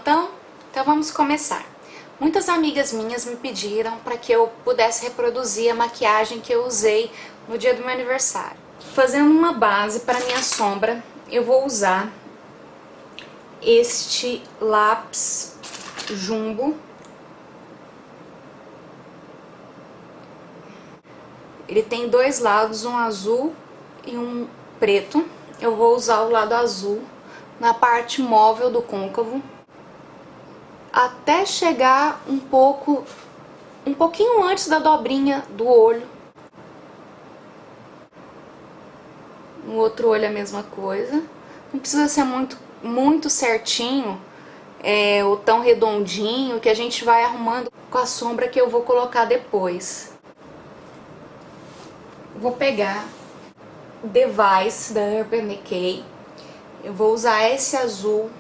plantão? Então vamos começar. Muitas amigas minhas me pediram para que eu pudesse reproduzir a maquiagem que eu usei no dia do meu aniversário. Fazendo uma base para minha sombra, eu vou usar este lápis Jumbo. Ele tem dois lados, um azul e um preto. Eu vou usar o lado azul na parte móvel do côncavo, até chegar um pouquinho antes da dobrinha do olho. No outro olho a mesma coisa. Não precisa ser muito certinho, ou tão redondinho, que a gente vai arrumando com a sombra que eu vou colocar depois. Vou pegar o Device da Urban Decay. Eu vou usar esse azul.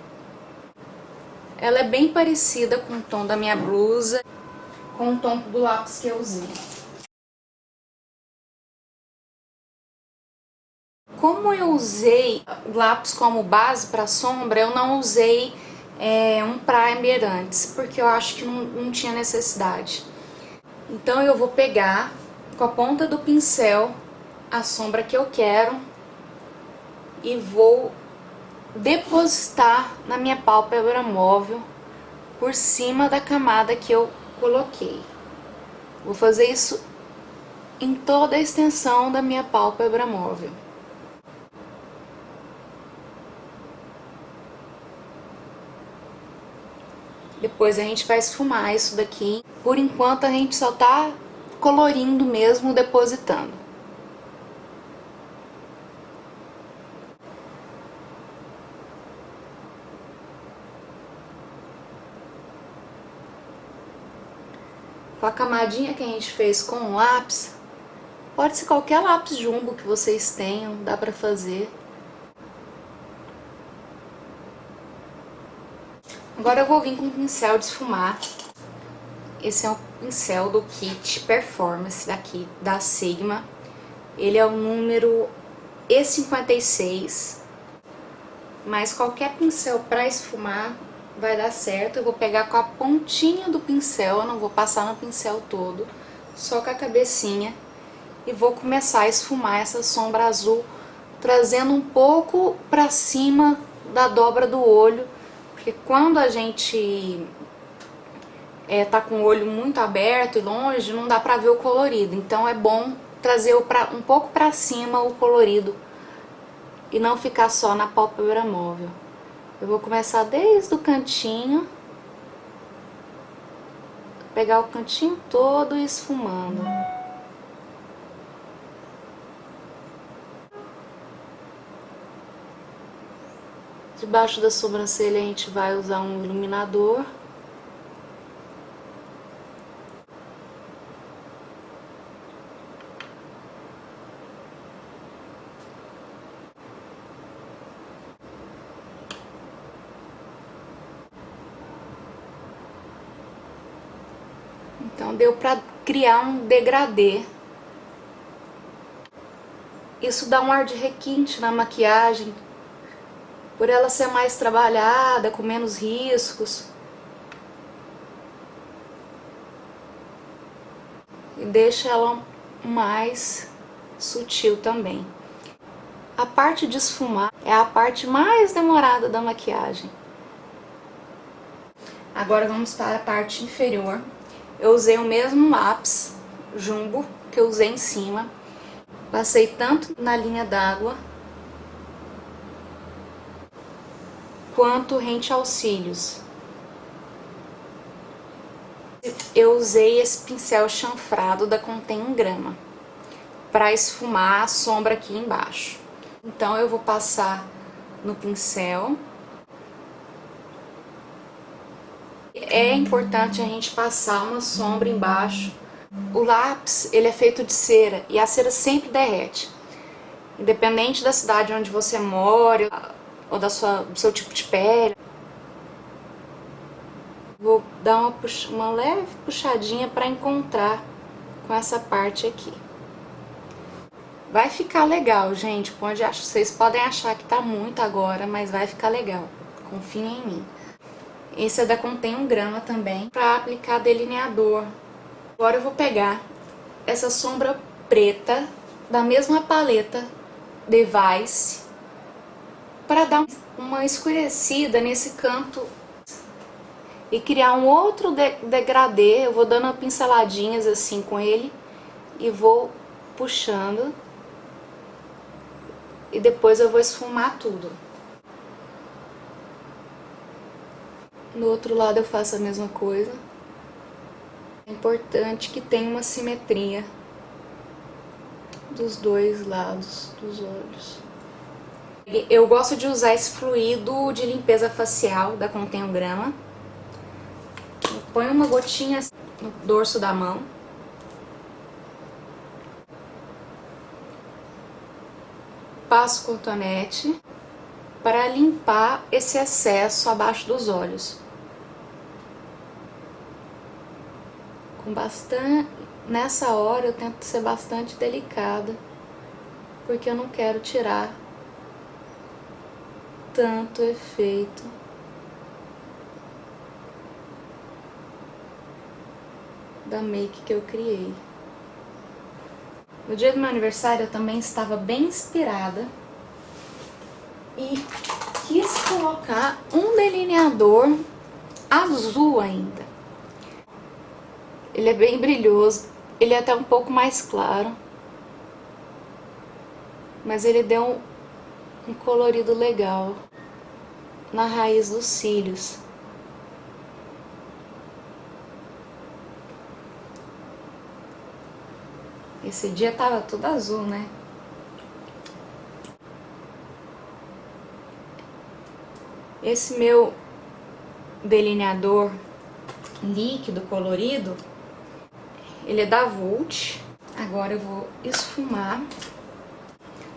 Ela é bem parecida com o tom da minha blusa, com o tom do lápis que eu usei. Como eu usei o lápis como base para sombra, eu não usei um primer antes, porque eu acho que não tinha necessidade. Então eu vou pegar com a ponta do pincel a sombra que eu quero e vou depositar na minha pálpebra móvel por cima da camada que eu coloquei. Vou fazer isso em toda a extensão da minha pálpebra móvel. Depois a gente vai esfumar isso daqui. Por enquanto a gente só tá colorindo mesmo, depositando. Com a camadinha que a gente fez com o lápis, pode ser qualquer lápis jumbo que vocês tenham, dá pra fazer. Agora eu vou vir com um pincel de esfumar. Esse é um pincel do kit Performance daqui, da Sigma. Ele é o número E56. Mas qualquer pincel para esfumar vai dar certo. Eu vou pegar com a pontinha do pincel, eu não vou passar no pincel todo, só com a cabecinha. E vou começar a esfumar essa sombra azul, trazendo um pouco para cima da dobra do olho. Porque quando a gente tá com o olho muito aberto e longe, não dá pra ver o colorido. Então é bom trazer um pouco pra cima o colorido e não ficar só na pálpebra móvel. Eu vou começar desde o cantinho, pegar o cantinho todo e esfumando. Debaixo da sobrancelha a gente vai usar um iluminador. Então deu pra criar um degradê. Isso dá um ar de requinte na maquiagem, por ela ser mais trabalhada, com menos riscos. E deixa ela mais sutil também. A parte de esfumar é a parte mais demorada da maquiagem. Agora vamos para a parte inferior. Eu usei o mesmo lápis Jumbo que eu usei em cima. Passei tanto na linha d'água quanto rente aos cílios. Eu usei esse pincel chanfrado da Contém 1 grama para esfumar a sombra aqui embaixo. Então eu vou passar no pincel. É importante a gente passar uma sombra embaixo. O lápis, ele é feito de cera e a cera sempre derrete. Independente da cidade onde você mora ou do seu tipo de pele. Vou dar uma leve puxadinha para encontrar com essa parte aqui. Vai ficar legal, gente. Vocês podem achar que tá muito agora, mas vai ficar legal. Confiem em mim. Esse é da Contém 1 grama também, para aplicar delineador. Agora eu vou pegar essa sombra preta da mesma paleta Device para dar uma escurecida nesse canto e criar um outro degradê. Eu vou dando pinceladinhas assim com ele e vou puxando e depois eu vou esfumar tudo. No outro lado eu faço a mesma coisa. É importante que tenha uma simetria dos dois lados dos olhos. Eu gosto de usar esse fluido de limpeza facial da Contém 1 grama. Eu ponho uma gotinha no dorso da mão. Passo cotonete para limpar esse excesso abaixo dos olhos. Com bastante, nessa hora eu tento ser bastante delicada, porque eu não quero tirar tanto efeito da make que eu criei. No dia do meu aniversário eu também estava bem inspirada e quis colocar um delineador azul ainda. Ele é bem brilhoso, ele é até um pouco mais claro, mas ele deu um colorido legal na raiz dos cílios. Esse dia tava tudo azul, né? Esse meu delineador líquido colorido, ele é da Vult. Agora eu vou esfumar.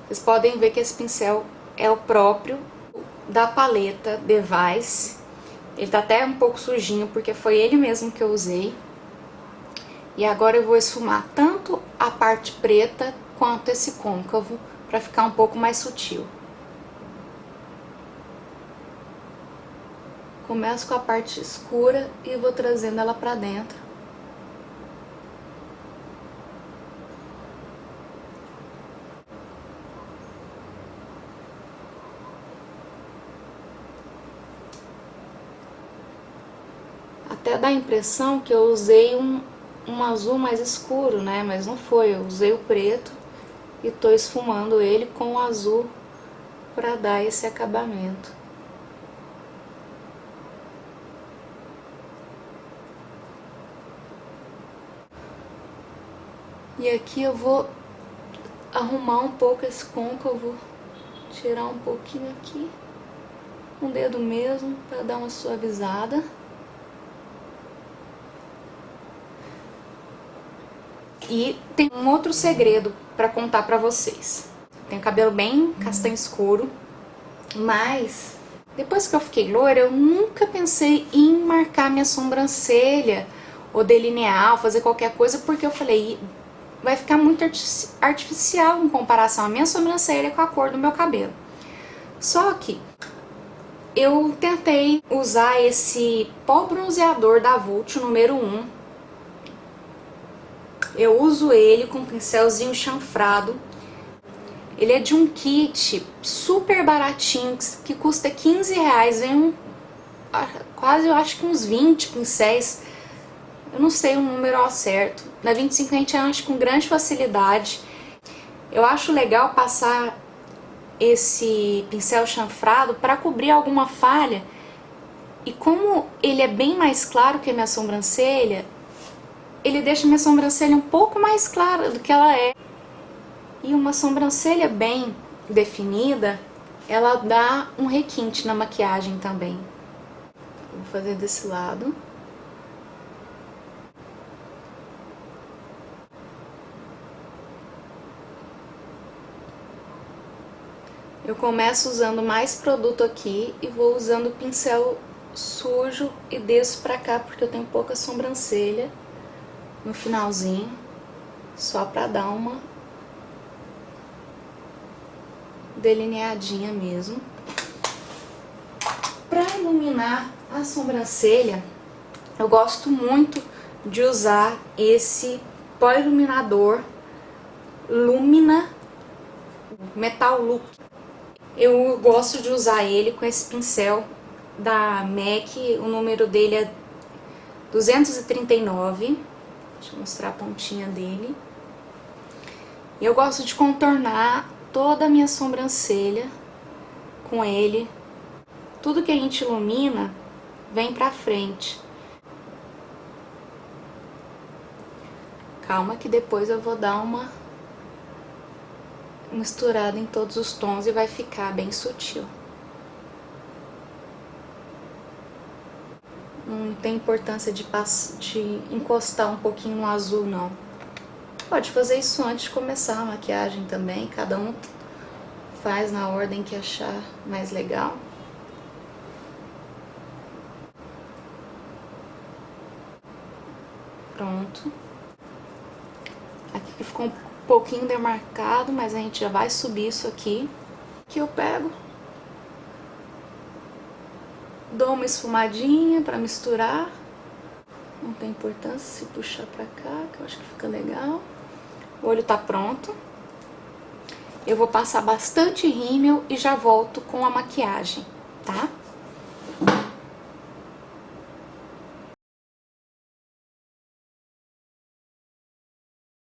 Vocês podem ver que esse pincel é o próprio da paleta Device. Ele tá até um pouco sujinho porque foi ele mesmo que eu usei. E agora eu vou esfumar tanto a parte preta quanto esse côncavo para ficar um pouco mais sutil. Começo com a parte escura e vou trazendo ela para dentro. Até dá a impressão que eu usei um azul mais escuro, né? Mas não foi, eu usei o preto e tô esfumando ele com o azul para dar esse acabamento. E aqui eu vou arrumar um pouco esse côncavo, tirar um pouquinho aqui, com o dedo mesmo, para dar uma suavizada. E tem um outro segredo para contar para vocês. Tenho cabelo bem castanho escuro, mas depois que eu fiquei loira, eu nunca pensei em marcar minha sobrancelha ou delinear, ou fazer qualquer coisa, porque eu falei, vai ficar muito artificial em comparação à minha sobrancelha com a cor do meu cabelo. Só que eu tentei usar esse pó bronzeador da Vult número 1. Eu uso ele com um pincelzinho chanfrado. Ele é de um kit super baratinho, que custa R$15. Vem quase, eu acho que uns 20 pincéis. Eu não sei o número ao certo. Na 25 a gente acha com grande facilidade. Eu acho legal passar esse pincel chanfrado para cobrir alguma falha. E como ele é bem mais claro que a minha sobrancelha, ele deixa minha sobrancelha um pouco mais clara do que ela é. E uma sobrancelha bem definida, ela dá um requinte na maquiagem também. Vou fazer desse lado. Eu começo usando mais produto aqui e vou usando o pincel sujo e desço pra cá porque eu tenho pouca sobrancelha no finalzinho, só pra dar uma delineadinha mesmo. Pra iluminar A sobrancelha, eu gosto muito de usar esse pó iluminador Lumina Metal Look. Eu gosto de usar ele com esse pincel da MAC, o número dele é 239. Deixa eu mostrar a pontinha dele. E eu gosto de contornar toda a minha sobrancelha com ele. Tudo que a gente ilumina vem pra frente. Calma que depois eu vou dar uma misturada em todos os tons e vai ficar bem sutil. Não tem importância de encostar um pouquinho no azul, não. Pode fazer isso antes de começar a maquiagem também, cada um faz na ordem que achar mais legal. Pronto. Aqui ficou um pouquinho demarcado, mas a gente já vai subir isso aqui. Aqui eu pego, dou uma esfumadinha pra misturar. Não tem importância se puxar pra cá, que eu acho que fica legal. O olho tá pronto. Eu vou passar bastante rímel e já volto com a maquiagem, tá?